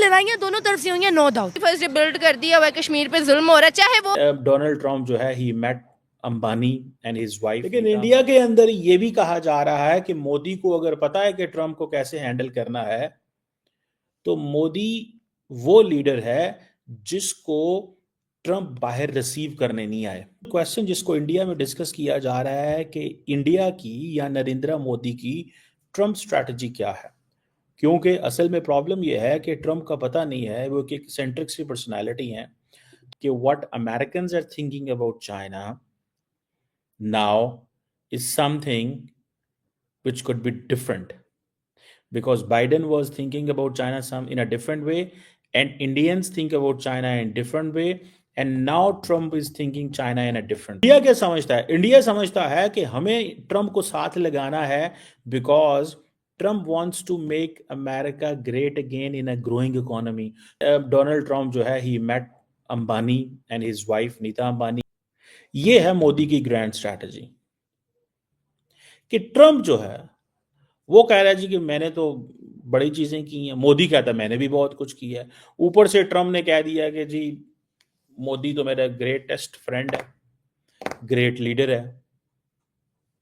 लड़ाइयाँ दोनों तरफ से हुई हैं, no doubt. First day build कर दिया हुआ कश्मीर पे जुल्म हो रहा है, चाहे वो डोनाल्ड ट्रम्प जो है he met Ambani and his wife. लेकिन इंडिया के अंदर ये भी कहा जा रहा है कि मोदी को अगर पता है कि ट्रम्प को कैसे हैंडल करना है, तो मोदी वो लीडर है जिसको ट्रम्प बाहर रिसीव करने नहीं आए। क्वेश्चन जिसको इंडिया में डिस्कस किया जा रहा है कि इंडिया की या नरेंद्र मोदी की ट्रम्प स्ट्रैटेजी क्या है, क्योंकि असल में प्रॉब्लम यह है कि ट्रम्प का पता नहीं है, वो एक सेंट्रिक सी पर्सनालिटी है कि what Americans are thinking about China now is something which could be different, because Biden was thinking about China some in a different way, and Indians think about China in different way, and now Trump is thinking China in a different way. India क्या समझता है? India समझता है कि हमें Trump को साथ लगाना है because Trump wants to make America great again in a growing economy. Donald Trump जो है he met Ambani and his wife Neeta Ambani. ये है मोदी की ग्रैंड स्ट्रैटेजी कि ट्रम्प जो है वो कह रहा है जी कि मैंने तो बड़ी चीजें की हैं, मोदी कहता है मैंने भी बहुत कुछ किया है। ऊपर से ट्रम्प ने कह दिया कि जी मोदी तो मेरा ग्रेटेस्ट फ्रेंड है, ग्रेट लीडर है।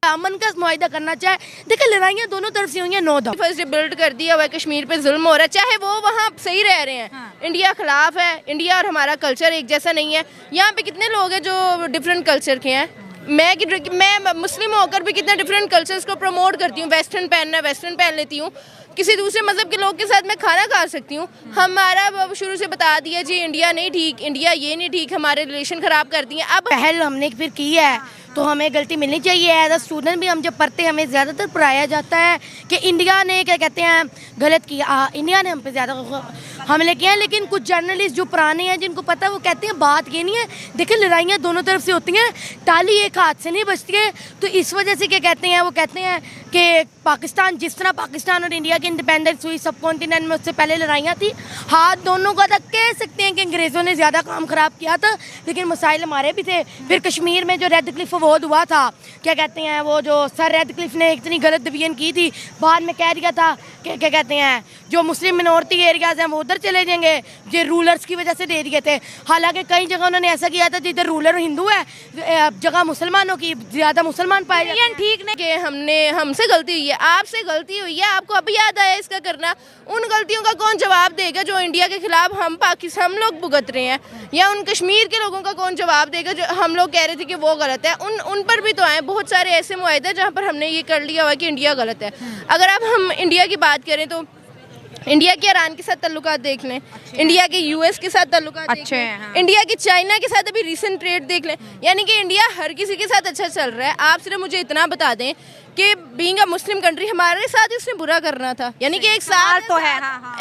अमन का मुआहिदा करना चाहे, देखिए लड़ाइयाँ दोनों तरफ से हुई हैं, no doubt. First day build कर दिया हुआ है कश्मीर पे जुल्म हो रहा है, चाहे वो वहाँ सही रह रहे हैं। हाँ। इंडिया खिलाफ है, इंडिया और हमारा कल्चर एक जैसा नहीं है। यहाँ पे कितने लोग हैं जो डिफरेंट कल्चर के हैं। मैं मुस्लिम होकर भी कितने डिफरेंट कल्चर्स को प्रमोट करती हूँ। वेस्टर्न पहनना, वेस्टर्न पहन लेती हूँ। किसी दूसरे मजहब के लोग के साथ मैं खाना खा सकती हूँ। हमारा शुरू से बता दिया जी इंडिया नहीं ठीक, इंडिया ये नहीं ठीक, हमारे रिलेशन खराब करती हैं। अब पहल हमने फिर की है तो हमें गलती मिलनी चाहिए। एज अ स्टूडेंट भी हम जब पढ़ते हैं हमें ज़्यादातर पढ़ाया जाता है कि इंडिया ने क्या कहते हैं गलत किया, इंडिया ने हम पे ज़्यादा हमले किए हैं। लेकिन कुछ जर्नलिस्ट जो पुराने हैं जिनको पता है वो कहते हैं बात ये नहीं है, देखिए लड़ाइयाँ दोनों तरफ से होती हैं, ताली एक हाथ से नहीं बजती है। तो इस वजह से क्या कहते हैं, वो कहते हैं कि पाकिस्तान जिस तरह पाकिस्तान और इंडिया की इंडिपेंडेंस हुई सब कॉन्टिनेंट में, उससे पहले लड़ाइयाँ थी। हाथ दोनों का तक कह सकते हैं कि अंग्रेज़ों ने ज़्यादा काम ख़राब किया था, लेकिन मसाइल हमारे भी थे। फिर कश्मीर में जो रेड क्लिफ अवॉर्ड हुआ था, क्या कहते हैं वो जो सर रेड क्लिफ ने इतनी गलत डिवीजन की थी, बाद में कह दिया था कि क्या कहते हैं जो मुस्लिम मिनोरिटी एरियाज हैं वो उधर चले जाएंगे, ये रूलर्स की वजह से दे दिए थे। हालांकि कई जगह उन्होंने ऐसा किया था जिधर रूलर हिंदू है, जगह मुसलमानों की ज़्यादा मुसलमान पाए जाते हैं। ठीक नहीं कि हमसे गलती हुई है, आपसे गलती हुई है, आपको अभी याद आया इसका करना। उन गलतियों का कौन जवाब देगा जो इंडिया के खिलाफ हम लोग भुगत रहे हैं, या उन कश्मीर के लोगों का कौन जवाब देगा जो हम लोग कह रहे थे कि वो गलत है। उन पर भी तो आए बहुत सारे ऐसे मुआहदे जहाँ पर हमने ये कर लिया हुआ कि इंडिया गलत है। अगर अब हम इंडिया की बात करें तो इंडिया के ईरान के साथ ताल्लुकात देख लें, इंडिया के यूएस के साथ ताल्लुकात देख लें, हाँ। इंडिया के चाइना के साथ अभी रिसेंट ट्रेड देख लें, यानी कि इंडिया हर किसी के साथ अच्छा चल रहा है। आप सिर्फ मुझे इतना बता दें कि बीइंग अ मुस्लिम कंट्री हमारे साथ इसने बुरा करना था, यानी कि एक साथ तो है,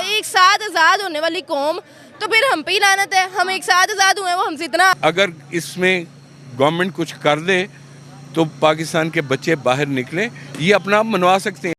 एक साथ आज़ाद होने वाली कौम, तो फिर हम पे ही लानत है। हम एक साथ आज़ाद हुए, वो हमसे इतना। अगर इसमें गवर्नमेंट कुछ कर दे तो पाकिस्तान के बच्चे बाहर निकले, ये अपना आप मनवा सकते हैं।